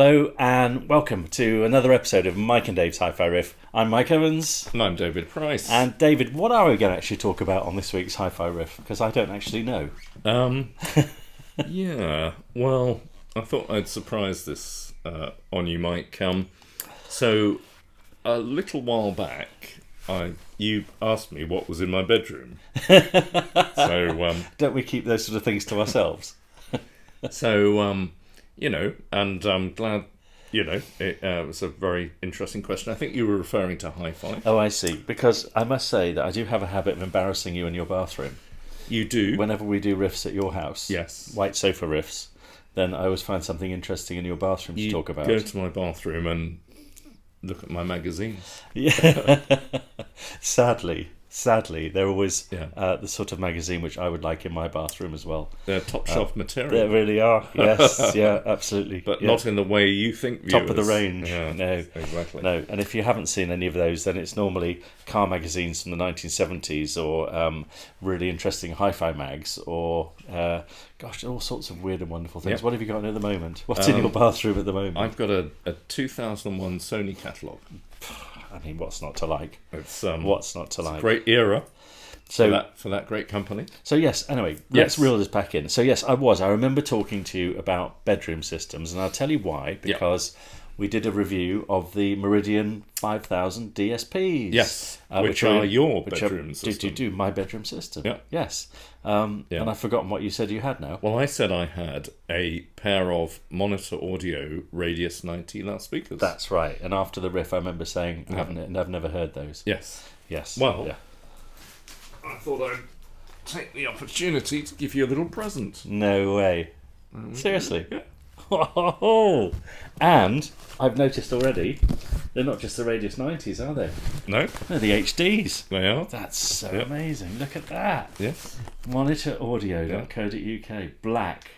Hello and welcome to another episode of Mike and Dave's Hi-Fi Riff. I'm Mike Evans. And I'm David Price. And David, what are we going to actually talk about on this week's Hi-Fi Riff? Because I don't actually know. Yeah, well, I thought I'd surprise this on you, Mike. So, a little while back, you asked me what was in my bedroom. Don't we keep those sort of things to ourselves? And I'm glad, it was a very interesting question. I think you were referring to Hi-Fi. Oh, I see. Because I must say that I do have a habit of embarrassing you in your bathroom. You do? Whenever we do riffs at your house. Yes. White sofa riffs. Then I always find something interesting in your bathroom to talk about. Go to my bathroom and look at my magazines. Yeah. Sadly, they're always the sort of magazine which I would like in my bathroom as well. They're top shelf material. They really are. Yes, yeah, absolutely. But not in the way you think viewers. Top of the range. Yeah, no, exactly. No, and if you haven't seen any of those, then it's normally car magazines from the 1970s or really interesting hi-fi mags or, all sorts of weird and wonderful things. Yep. What have you got at the moment? What's in your bathroom at the moment? I've got a 2001 Sony catalogue. I mean, what's not to like? It's what's not to like? Great era. For that great company. So yes, anyway, let's reel this back in. So yes, I remember talking to you about bedroom systems, and I'll tell you why. Because we did a review of the Meridian 5000 DSPs. Yes, which are your bedroom system. My bedroom system. Yeah. Yes. And I've forgotten what you said you had now. Well, I said I had a pair of Monitor Audio Radius 90 loudspeakers. That's right. And after the riff, I remember saying, I've never heard those. Yes. Well, I thought I'd take the opportunity to give you a little present. No way. Seriously? Yeah. Oh, and I've noticed already, they're not just the Radius 90s, are they? No. They're the HDs. They are. That's so amazing. Look at that. Yes. Monitoraudio.co.uk. Black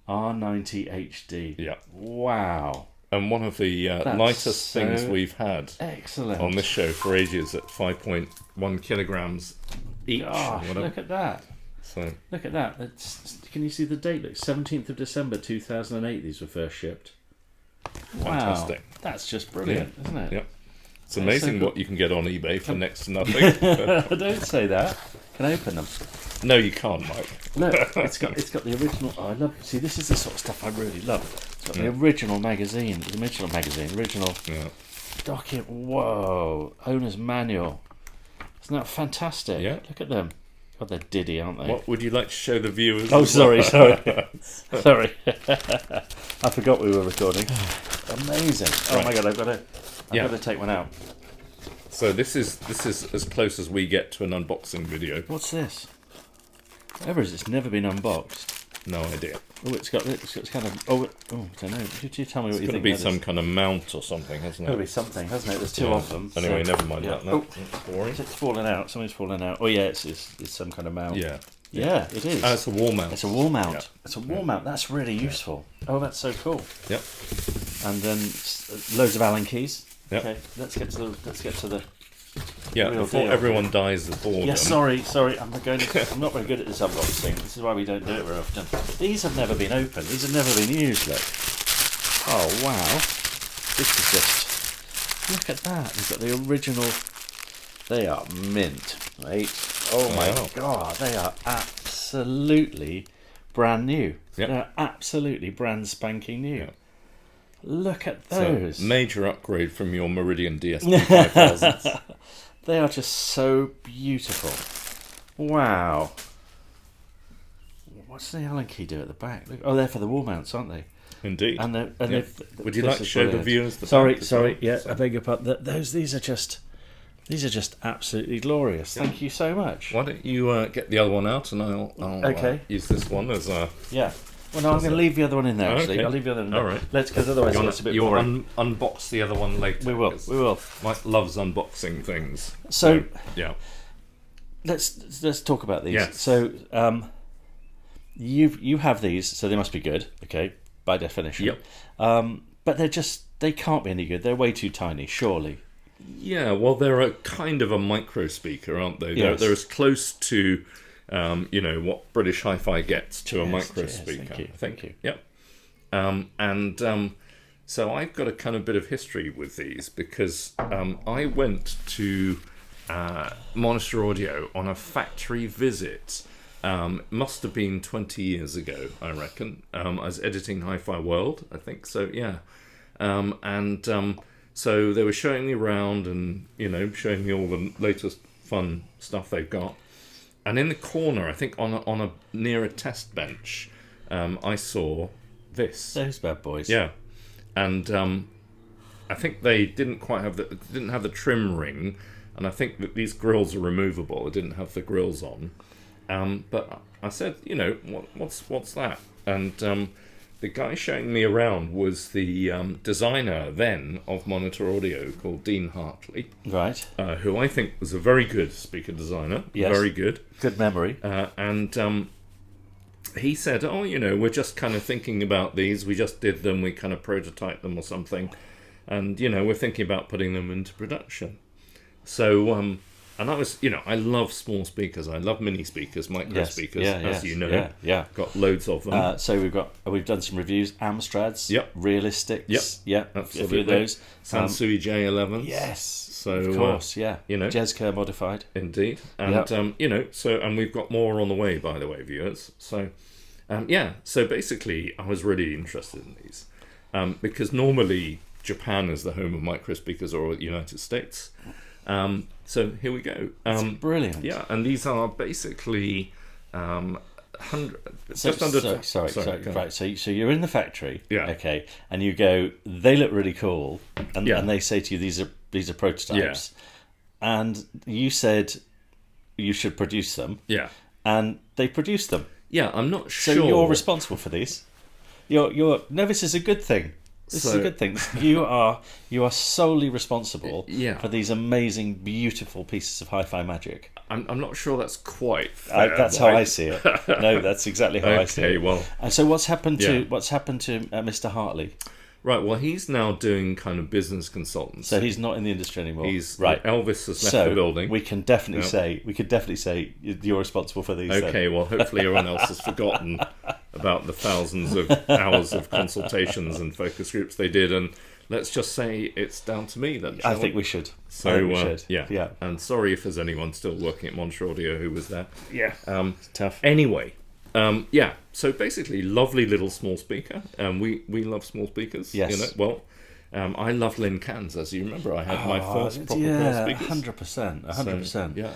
R90 HD. Yeah. Wow. And one of the lightest things we've had on this show for ages at 5.1 kilograms each. Gosh, look at that. So look at that. Can you see the date? Look, 17th of December 2008 these were first shipped. Fantastic. Wow. That's just brilliant, isn't it? Yep. It's amazing what you can get on eBay for next to nothing. Don't say that. Can I open them? No, you can't, Mike. Look, it's got the original. Oh, I love. See, this is the sort of stuff I really love. It's got the original magazine, original document. Whoa, owner's manual. Isn't that fantastic? Yeah. Look at them. God, they're diddy, aren't they? What would you like to show the viewers? Oh, sorry. Sorry. I forgot we were recording. Amazing. Oh my God, I've got to take one out. So this is as close as we get to an unboxing video. What's this? Whatever it is, it's never been unboxed. No idea. Oh, it's kind of. I don't know. Could you tell me what you think? It's going to be some kind of mount or something, hasn't it? It's going to be something, hasn't it? There's two of them. Anyway, never mind that. No, it's boring. It's falling out. Something's falling out. Oh yeah, it's some kind of mount. Yeah, it is. It's a wall mount. It's a wall mount. Yeah. It's a wall mount. That's really useful. Oh, that's so cool. Yep. And then loads of Allen keys. Yep. Okay, let's get to the. Yeah, before everyone dies of boredom. Yeah, sorry. I'm not very good at this unboxing. This is why we don't do it very often. These have never been opened. These have never been used. Look. Oh wow! This is just. Look at that. They've got the original. They are mint, right? Oh my God! They are absolutely brand new. Yep. They're absolutely brand spanking new. Yep. Look at those. So, major upgrade from your Meridian DSP 5000s. They are just so beautiful. Wow. What's the Allen key do at the back? Look, they're for the wall mounts, aren't they? Indeed. And would you like to show the viewers the Sorry. back? Yeah, I beg your pardon. These are just absolutely glorious. Yeah. Thank you so much. Why don't you get the other one out, and I'll use this one as a. Yeah. Well, no, I'm going to leave the other one in there, actually. Okay. I'll leave the other one in there. All right. Because otherwise it's a bit boring. Unbox the other one later. We will. Mike loves unboxing things. So yeah. Let's talk about these. Yes. So you have these, so they must be good, okay, by definition. Yep. But they can't be any good. They're way too tiny, surely. Yeah, well, they're a kind of a micro speaker, aren't they? Yes. They're as close to what British Hi-Fi gets to a micro speaker. Thank you. Yep. And So I've got a kind of bit of history with these because I went to Monitor Audio on a factory visit. Must have been 20 years ago, I reckon. I was editing Hi-Fi World, I think. So yeah, so they were showing me around and showing me all the latest fun stuff they've got. And in the corner, I think on a near a test bench, I saw this. Those bad boys. Yeah, and I think they didn't quite have the trim ring, and I think that these grills are removable. It didn't have the grills on. But I said, what's that? And the guy showing me around was the designer then of Monitor Audio called Dean Hartley. Right. Who I think was a very good speaker designer. Yes. Very good. Good memory. And he said, we're just kind of thinking about these. We just did them. We kind of prototyped them or something. And, we're thinking about putting them into production. So, and I was, I love small speakers. I love mini speakers, micro speakers, as you know. Yeah. Got loads of them. So we've done some reviews. Amstrads. Yep. Realistics. Yep. Yeah. Absolutely. A few of those. Sansui J11s. Yes. So, of course, Jezker modified. Indeed. And, and we've got more on the way, by the way, viewers. So, so basically I was really interested in these. Because normally Japan is the home of micro speakers, or the United States. So here we go. It's brilliant. Yeah, and these are basically Sorry. Right. So you're in the factory. Yeah. Okay. And you go, they look really cool, and they say to you, these are prototypes, and you said you should produce them. Yeah. And they produced them. Yeah, I'm not sure. So you're responsible for these. This is a good thing. This is a good thing. You are solely responsible for these amazing, beautiful pieces of hi-fi magic. I'm not sure that's quite fair, that's how I see it. No, that's exactly how I see it. Okay, well. And so what's happened to Mr. Hartley? Right, well, he's now doing kind of business consultancy. So he's not in the industry anymore. Right. Elvis has left the building. We can definitely say you're responsible for these. Okay, then. Well, hopefully everyone else has forgotten about the thousands of hours of consultations and focus groups they did, and let's just say it's down to me then. I think we should. So yeah. And sorry if there's anyone still working at Monitor Audio who was there. Yeah. Tough. Anyway. So basically, lovely little small speaker. We love small speakers. Yes. I love Lin Cans, as you remember. I had my first proper speakers. 100%. Yeah.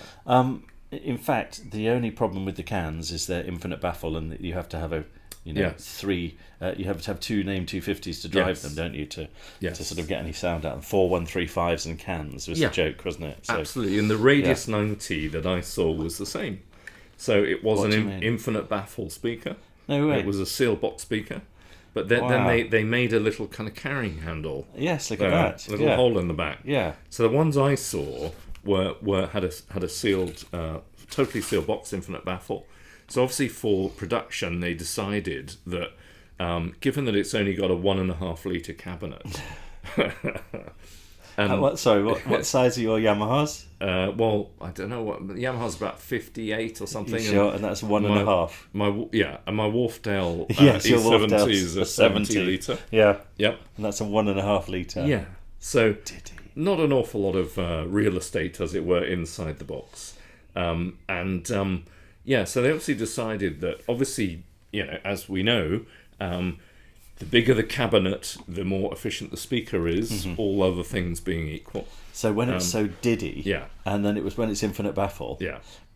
In fact, the only problem with the cans is their infinite baffle, and you have to have three. You have to have two name 250s to drive them, don't you? To sort of get any sound out. And 4 135s and cans was the joke, wasn't it? So, absolutely. And the Radius 90 that I saw was the same. So it was an infinite baffle speaker. No way. It was a seal box speaker. But then they made a little kind of carrying handle. Yes, look at that. A little hole in the back. Yeah. So the ones I saw had a sealed, totally sealed box infinite baffle. So obviously for production they decided that given that it's only got a 1.5 litre cabinet. What size are your Yamahas? Well, I don't know what Yamaha's about 58 or something. Sure, and that's 1.5. And my Wharfdale E70 is a 70 litre. Yeah, yep, and that's a 1.5 litre. Yeah, so not an awful lot of real estate, as it were, inside the box. So they obviously decided that, obviously, as we know, the bigger the cabinet, the more efficient the speaker is, all other things being equal. So when it's so diddy, and then when it's infinite baffle,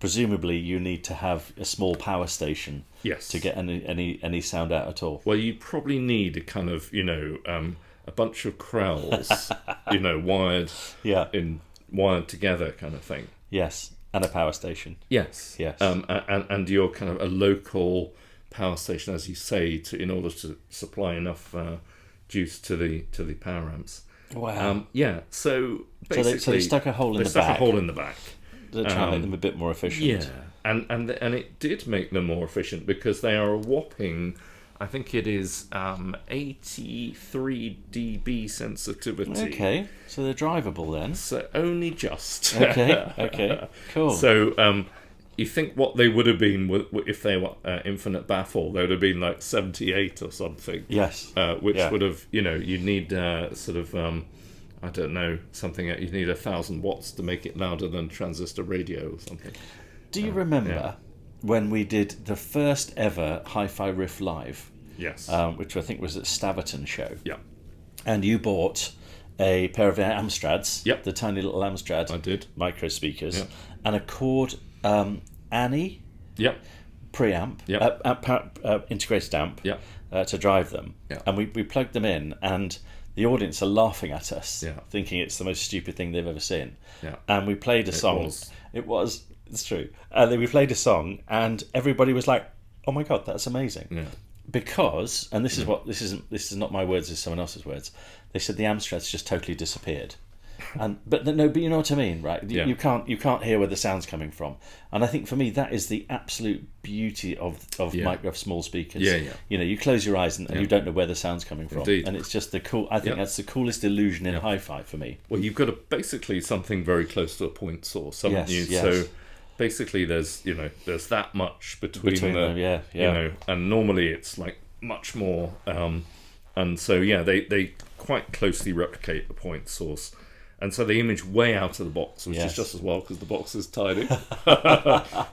presumably you need to have a small power station to get any sound out at all. Well, you probably need a kind of, a bunch of Krells, wired together kind of thing. Yes, and a power station. Yes. And you're kind of a local power station, as you say, in order to supply enough juice to the power amps. Wow. So basically, so they stuck a hole in the back. They stuck a hole in the back. They're trying to make them a bit more efficient. Yeah, and it did make them more efficient because they are a whopping, I think it is 83 dB sensitivity. Okay, so they're drivable then. So only just. Okay, cool. So you think what they would have been if they were infinite baffle, they would have been like 78 or something. Yes. Which would have, you'd need sort of, I don't know, something, you'd need 1,000 watts to make it louder than transistor radio or something. Do you remember when we did the first ever Hi-Fi Riff live? Yes. Which I think was at Staverton show. Yeah. And you bought a pair of Amstrads. Yep. The tiny little Amstrad. I did. Micro speakers. Yep. And a Chord Annie. Yep. Preamp. Yep. Integrated amp. Yep. To drive them. Yep. And we plugged them in, and the audience are laughing at us, Yeah. thinking it's the most stupid thing they've ever seen. Yeah. And we played a song. It was. It's true. And then we played a song, and everybody was like, "Oh my god, that's amazing!" Yeah. Because, and this is what this is not my words, it's someone else's words. They said the Amstrads just totally disappeared. But you know what I mean, right? Yeah. You can't hear where the sound's coming from. And I think for me that is the absolute beauty of small speakers. Yeah, yeah. You close your eyes and you don't know where the sound's coming from. Indeed. And it's just I think that's the coolest illusion in hi-fi for me. Well, you've got basically something very close to a point source, haven't you? Yes. So basically there's that much between them, and normally it's like much more, and so they quite closely replicate the point source. And so they image way out of the box, which is just as well because the box is tiny.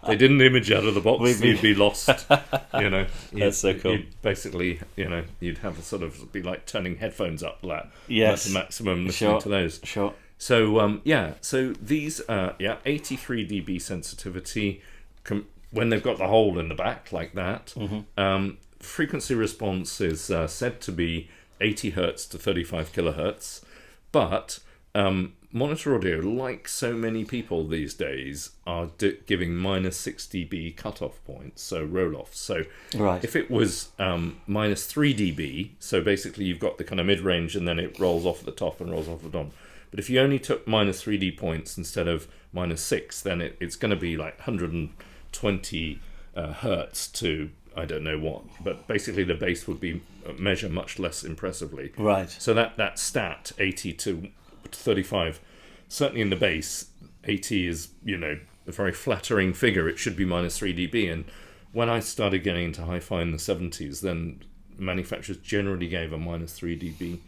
They didn't image out of the box; you'd be lost. That's so cool. Basically, you'd have a sort of be like turning headphones up. Yes, that's the maximum listening to those. Sure. So so these 83 dB sensitivity when they've got the hole in the back like that. Mm-hmm. Frequency response is said to be 80 hertz to 35 kilohertz, but monitor audio, like so many people these days, are giving minus 6 dB cutoff points, so roll-offs. So if it was minus 3 dB, so basically you've got the kind of mid-range and then it rolls off at the top and rolls off the bottom. But if you only took minus 3 dB points instead of minus 6, then it's going to be like 120 hertz to I don't know what. But basically the bass would be measure much less impressively. Right. So that stat, 80 to 35, certainly in the bass, 80 is, a very flattering figure. It should be minus 3 dB. And when I started getting into hi-fi in the 70s, then manufacturers generally gave a minus 3 dB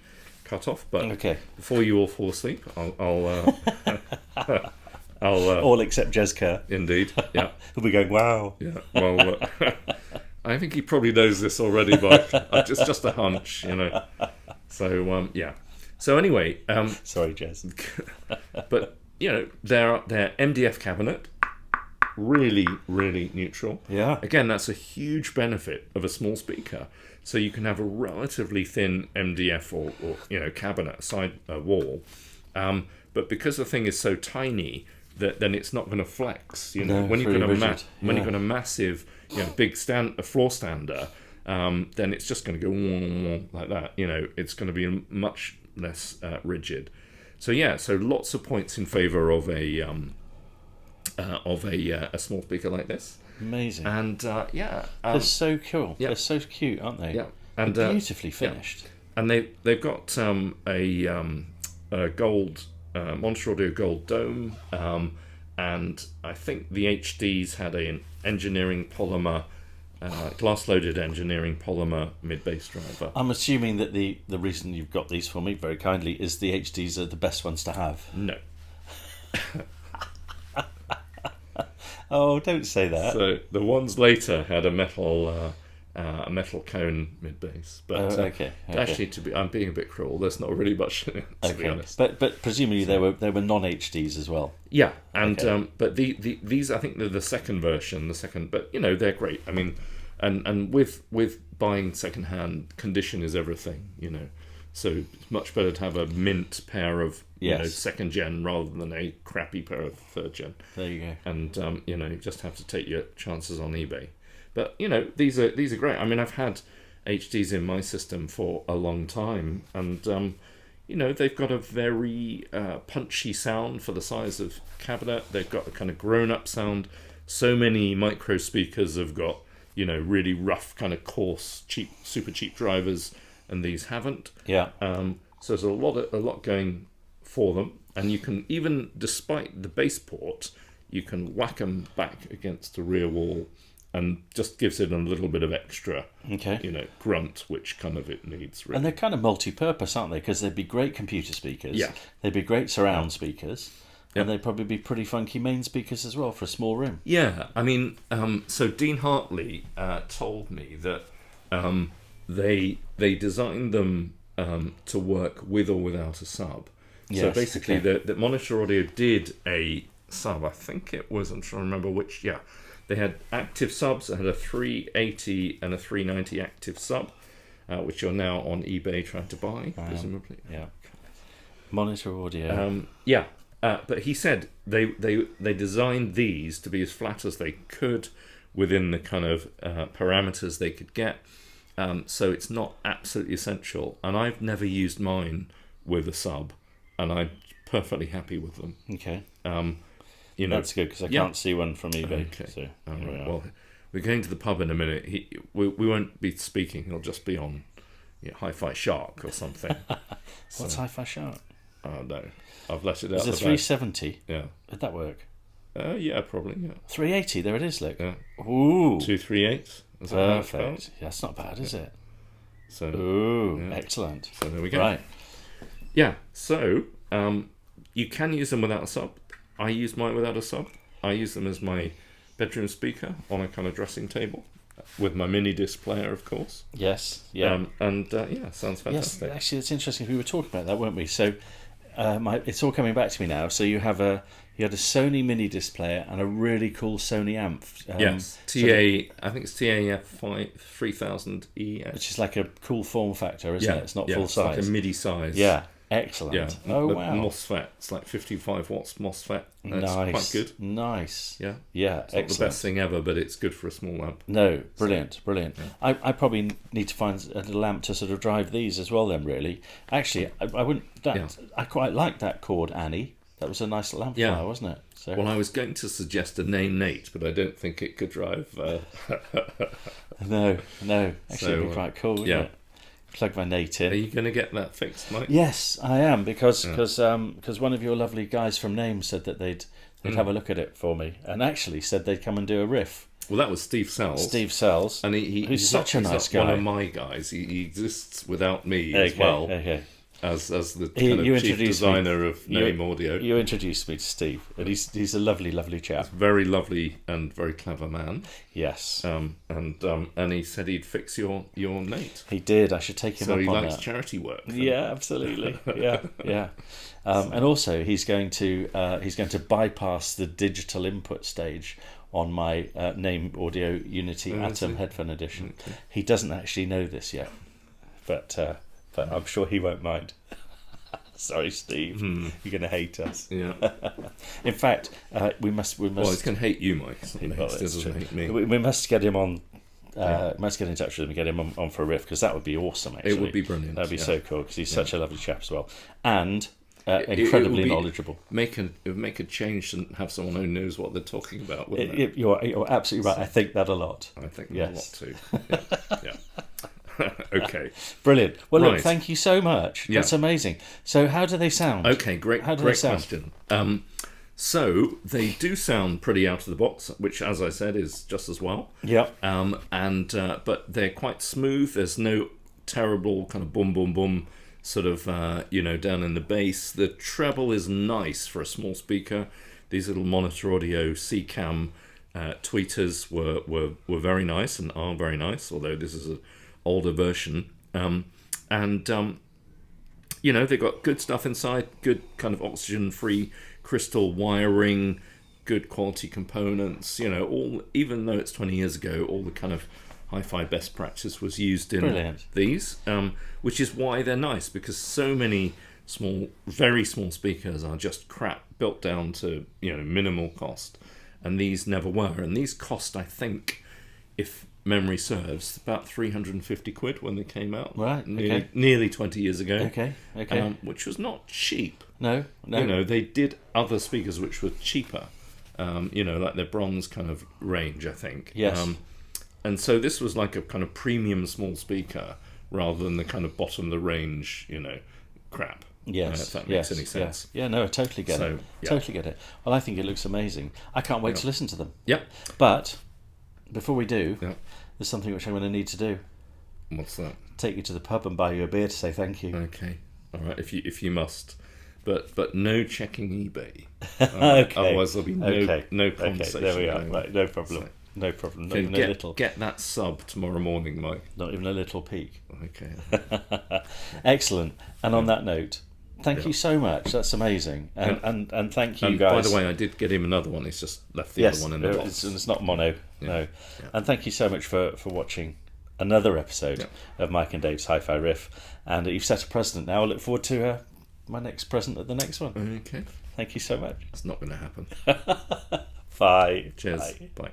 cutoff. But before you all fall asleep, I'll all except Jez Kerr. Indeed, yeah. He'll be going, wow. Yeah, well, I think he probably knows this already, but it's just a hunch, So, So anyway, sorry, Jez. But their MDF cabinet, really, really neutral. Yeah. Again, that's a huge benefit of a small speaker. So you can have a relatively thin MDF or cabinet side wall, but because the thing is so tiny, then it's not going to flex. When you've got a massive, big floor stander, then it's just going to go like that. It's going to be much less rigid. So lots of points in favour of a small speaker like this. Amazing. And they're so cool. Yeah. They're so cute, aren't they? Yeah, and beautifully finished. Yeah. And they've got a gold Monster Audio gold dome, and I think the HDs had an engineering polymer. Glass-loaded engineering polymer mid-bass driver. I'm assuming that the reason you've got these for me very kindly is the HDs are the best ones to have. No. Oh, don't say that. So the ones later had a metal cone mid-bass. But actually, I'm being a bit cruel. There's not really much in it, to be honest. But presumably they were non-HDs as well. Yeah, and but these I think they're the second version. But they're great. I mean, and with buying secondhand, condition is everything. So it's much better to have a mint pair of second gen rather than a crappy pair of third gen. There you go. And you just have to take your chances on eBay. But these are great. I mean, I've had HDs in my system for a long time, and they've got a very punchy sound for the size of cabinet. They've got a kind of grown-up sound. So many micro speakers have got really rough, kind of coarse, cheap, super cheap drivers, and these haven't. Yeah. So there's a lot going for them, and you can even, despite the bass port, you can whack them back against the rear wall, and just gives it a little bit of extra, grunt, which kind of it needs. Really. And they're kind of multi-purpose, aren't they? Because they'd be great computer speakers. Yeah. They'd be great surround speakers. And they'd probably be pretty funky main speakers as well for a small room. Yeah, I mean, so Dean Hartley told me that they designed them to work with or without a sub. Yes, so basically, the Monitor Audio did a sub. I think it was, I'm trying to remember which. Yeah, they had active subs. They had a 380 and a 390 active sub, which you're now on eBay trying to buy, presumably. Yeah. Monitor Audio. But he said they designed these to be as flat as they could within the kind of parameters they could get. So it's not absolutely essential. And I've never used mine with a sub, and I'm perfectly happy with them. Okay. That's good, because I can't see one from eBay. Okay. So, right. Well, we're going to the pub in a minute. We won't be speaking. He'll just be on Hi-Fi Shark or something. What's Hi-Fi Shark? Oh, no. I've let it out. Is it 370? Yeah. Would that work? Yeah, probably, yeah. 380, there it is, look. Yeah. Ooh. 238. Perfect. Yeah, that's not bad, is it? So. Ooh, excellent. So there we go. Right. Yeah, so you can use them without a sub. I use mine without a sub. I use them as my bedroom speaker on a kind of dressing table, with my mini disc player, of course. Yes, yeah. Sounds fantastic. Yes, actually, it's interesting. We were talking about that, weren't we? So it's all coming back to me now. So you had a Sony mini disc player and a really cool Sony amp. Yes, I think it's TAF 3000E. Which is like a cool form factor, isn't it? It's not full size. It's like a MIDI size. Yeah, excellent. Yeah. Oh, wow. MOSFET. It's like 55 watts MOSFET. Nice. It's quite good. Nice. Yeah. Yeah, it's not the best thing ever, but it's good for a small amp. No, brilliant. Yeah. I probably need to find a little amp to sort of drive these as well then, really. Actually, I wouldn't... I quite like that chord, Annie. That was a nice little amplifier, wasn't it? So. Well, I was going to suggest a name Nate, but I don't think it could drive... No. Actually, it'd be quite cool, wouldn't it? Plug my Nate in. Are you going to get that fixed, Mike? Yes, I am, because one of your lovely guys from Name said that they'd have a look at it for me, and actually said they'd come and do a riff. Well, that was Steve Sells. And he's such a nice guy. One of my guys. He exists without me as well. Okay. As the kind of chief designer of Name Audio. You introduced me to Steve, and he's a lovely, lovely chap. Very lovely and very clever man. Yes. And he said he'd fix your Nate. He did. I should take him up on that. So he likes charity work. Yeah, absolutely. Yeah. And also he's going to bypass the digital input stage on my Name Audio Unity Atom Headphone Edition. Okay. He doesn't actually know this yet, but I'm sure he won't mind. Sorry, Steve. You're going to hate us. Yeah. In fact, we must. Well, he's going to hate you, Mike. He doesn't hate me. We must get him on. Must get in touch with him and get him on for a riff, because that would be awesome. Actually, it would be brilliant. That'd be so cool, because he's such a lovely chap as well, and incredibly knowledgeable. It would make a change and have someone who knows what they're talking about. Wouldn't it? You're absolutely right. I think that a lot. I think that a lot too. Yeah. Okay. Brilliant. Well, look, thank you so much. That's amazing. So how do they sound? Okay, great question. So they do sound pretty out of the box, which, as I said, is just as well. Yeah. But they're quite smooth. There's no terrible kind of boom, boom, boom sort of, down in the bass. The treble is nice for a small speaker. These little Monitor Audio C-Cam tweeters were very nice and are very nice, although this is an older version. They've got good stuff inside, good kind of oxygen-free crystal wiring, good quality components. Even though it's 20 years ago, all the kind of hi-fi best practice was used in these, which is why they're nice, because so many very small speakers are just crap, built down to minimal cost, and these never were. And these cost, I think, if memory serves, about 350 quid when they came out. Right. Nearly 20 years ago. Okay. Which was not cheap. No. They did other speakers which were cheaper. Like their bronze kind of range, I think. Yes. And so this was like a kind of premium small speaker rather than the kind of bottom of the range, crap. Yes, if that makes any sense. Yeah, no, I totally get it. Yeah. Totally get it. Well, I think it looks amazing. I can't wait to listen to them. Yep. But before we do, Yep. there's something which I'm going to need to do. What's that? Take you to the pub and buy you a beer to say thank you. Okay. All right. If you must, but no checking eBay. Okay. Otherwise there'll be no conversation. Okay, there we are. going on. Right, no problem. So, No problem. Not okay, even a little. get that sub tomorrow morning, Mike. Not even a little peek. Okay. Excellent. And on that note, thank you so much. That's amazing. And thank you guys. By the way, I did get him another one. He's just left the other one in the box. It's not mono. Yeah. No. Yeah. And thank you so much for watching another episode of Mike and Dave's Hi-Fi Riff. And you've set a precedent now. I look forward to my next present at the next one. Okay. Thank you so much. It's not going to happen. Bye. Cheers. Bye. Bye.